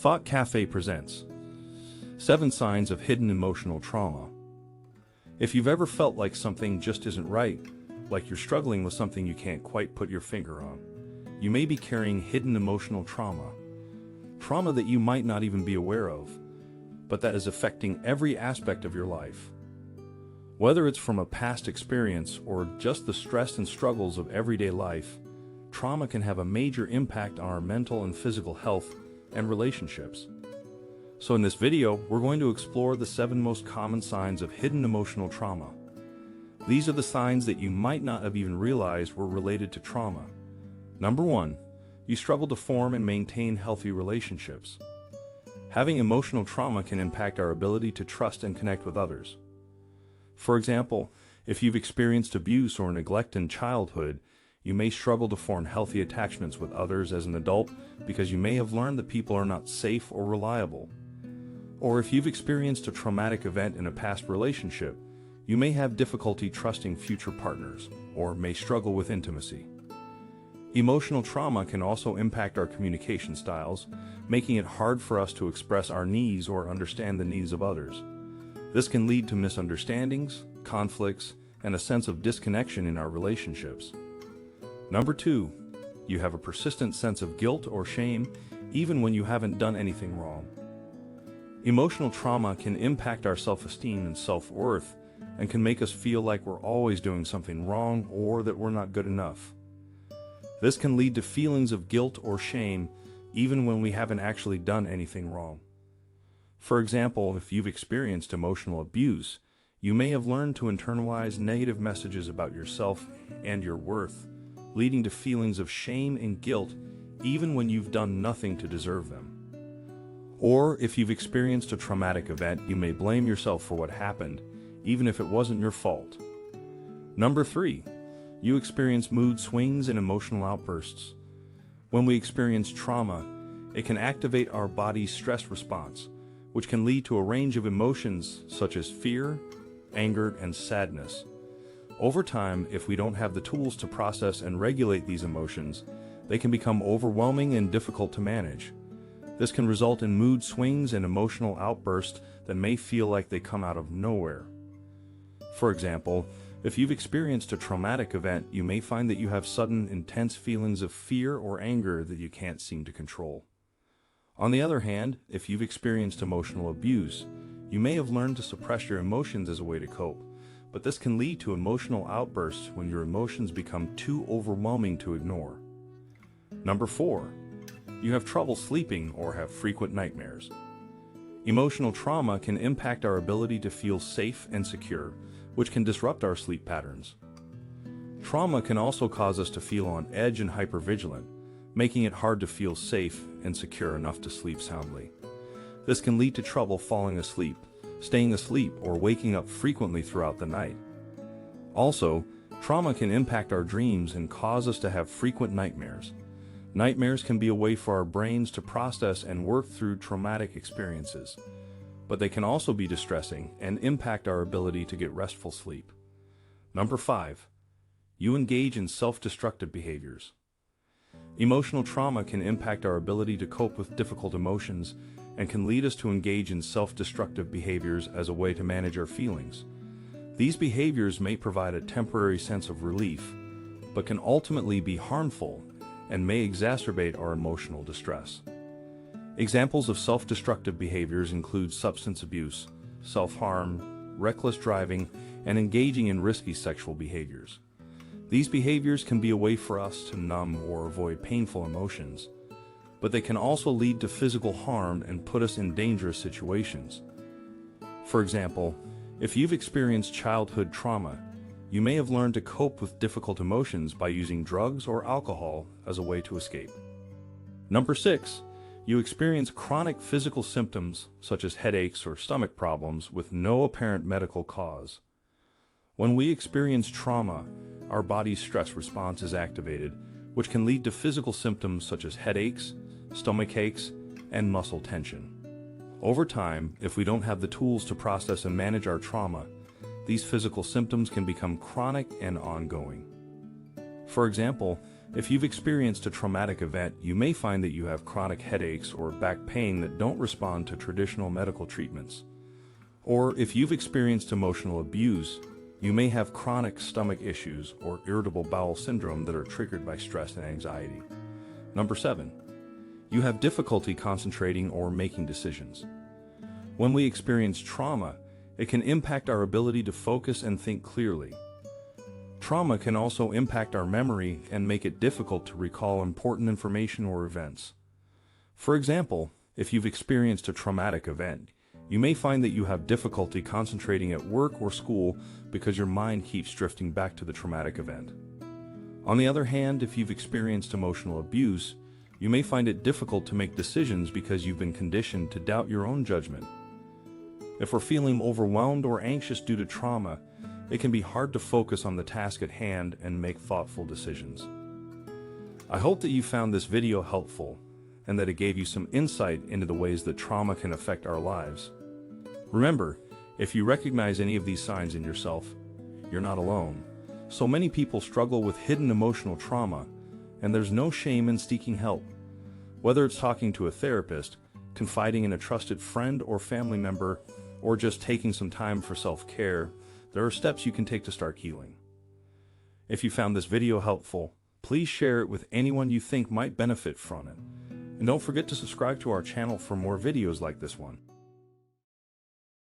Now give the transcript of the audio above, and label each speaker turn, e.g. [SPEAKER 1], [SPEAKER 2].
[SPEAKER 1] Thought Cafe presents 7 Signs of Hidden Emotional Trauma. If you've ever felt like something just isn't right, like you're struggling with something you can't quite put your finger on, you may be carrying hidden emotional trauma. Trauma that you might not even be aware of, but that is affecting every aspect of your life. Whether it's from a past experience or just the stress and struggles of everyday life, trauma can have a major impact on our mental and physical health and relationships. So in this video, we're going to explore the 7 most common signs of hidden emotional trauma. These are the signs that you might not have even realized were related to trauma. Number 1, you struggle to form and maintain healthy relationships. Having emotional trauma can impact our ability to trust and connect with others. For example, if you've experienced abuse or neglect in childhood, you may struggle to form healthy attachments with others as an adult because you may have learned that people are not safe or reliable. Or if you've experienced a traumatic event in a past relationship, you may have difficulty trusting future partners or may struggle with intimacy. Emotional trauma can also impact our communication styles, making it hard for us to express our needs or understand the needs of others. This can lead to misunderstandings, conflicts, and a sense of disconnection in our relationships. Number 2, you have a persistent sense of guilt or shame even when you haven't done anything wrong. Emotional trauma can impact our self-esteem and self-worth and can make us feel like we're always doing something wrong or that we're not good enough. This can lead to feelings of guilt or shame even when we haven't actually done anything wrong. For example, if you've experienced emotional abuse, you may have learned to internalize negative messages about yourself and your worth, leading to feelings of shame and guilt even when you've done nothing to deserve them. Or if you've experienced a traumatic event, you may blame yourself for what happened, even if it wasn't your fault. Number 3, you experience mood swings and emotional outbursts. When we experience trauma, it can activate our body's stress response, which can lead to a range of emotions such as fear, anger, and sadness. Over time, if we don't have the tools to process and regulate these emotions, they can become overwhelming and difficult to manage. This can result in mood swings and emotional outbursts that may feel like they come out of nowhere. For example, if you've experienced a traumatic event, you may find that you have sudden, intense feelings of fear or anger that you can't seem to control. On the other hand, if you've experienced emotional abuse, you may have learned to suppress your emotions as a way to cope, but this can lead to emotional outbursts when your emotions become too overwhelming to ignore. Number 4, you have trouble sleeping or have frequent nightmares. Emotional trauma can impact our ability to feel safe and secure, which can disrupt our sleep patterns. Trauma can also cause us to feel on edge and hypervigilant, making it hard to feel safe and secure enough to sleep soundly. This can lead to trouble falling asleep, staying asleep, or waking up frequently throughout the night. Also, trauma can impact our dreams and cause us to have frequent nightmares. Nightmares can be a way for our brains to process and work through traumatic experiences, but they can also be distressing and impact our ability to get restful sleep. Number 5, you engage in self-destructive behaviors. Emotional trauma can impact our ability to cope with difficult emotions and can lead us to engage in self-destructive behaviors as a way to manage our feelings. These behaviors may provide a temporary sense of relief, but can ultimately be harmful and may exacerbate our emotional distress. Examples of self-destructive behaviors include substance abuse, self-harm, reckless driving, and engaging in risky sexual behaviors. These behaviors can be a way for us to numb or avoid painful emotions, but they can also lead to physical harm and put us in dangerous situations. For example, if you've experienced childhood trauma, you may have learned to cope with difficult emotions by using drugs or alcohol as a way to escape. Number 6, you experience chronic physical symptoms such as headaches or stomach problems with no apparent medical cause. When we experience trauma, our body's stress response is activated, which can lead to physical symptoms such as headaches, stomach aches, and muscle tension. Over time, if we don't have the tools to process and manage our trauma, these physical symptoms can become chronic and ongoing. For example, If you've experienced a traumatic event, you may find that you have chronic headaches or back pain that don't respond to traditional medical treatments. Or if you've experienced emotional abuse, you may have chronic stomach issues or irritable bowel syndrome that are triggered by stress and anxiety. Number 7. You have difficulty concentrating or making decisions. When we experience trauma, it can impact our ability to focus and think clearly. Trauma can also impact our memory and make it difficult to recall important information or events. For example, if you've experienced a traumatic event, you may find that you have difficulty concentrating at work or school because your mind keeps drifting back to the traumatic event. On the other hand, if you've experienced emotional abuse, you may find it difficult to make decisions because you've been conditioned to doubt your own judgment. If we're feeling overwhelmed or anxious due to trauma, it can be hard to focus on the task at hand and make thoughtful decisions. I hope that you found this video helpful and that it gave you some insight into the ways that trauma can affect our lives. Remember, if you recognize any of these signs in yourself, you're not alone. So many people struggle with hidden emotional trauma, and there's no shame in seeking help. Whether it's talking to a therapist, confiding in a trusted friend or family member, or just taking some time for self-care, there are steps you can take to start healing. If you found this video helpful, please share it with anyone you think might benefit from it. And don't forget to subscribe to our channel for more videos like this one.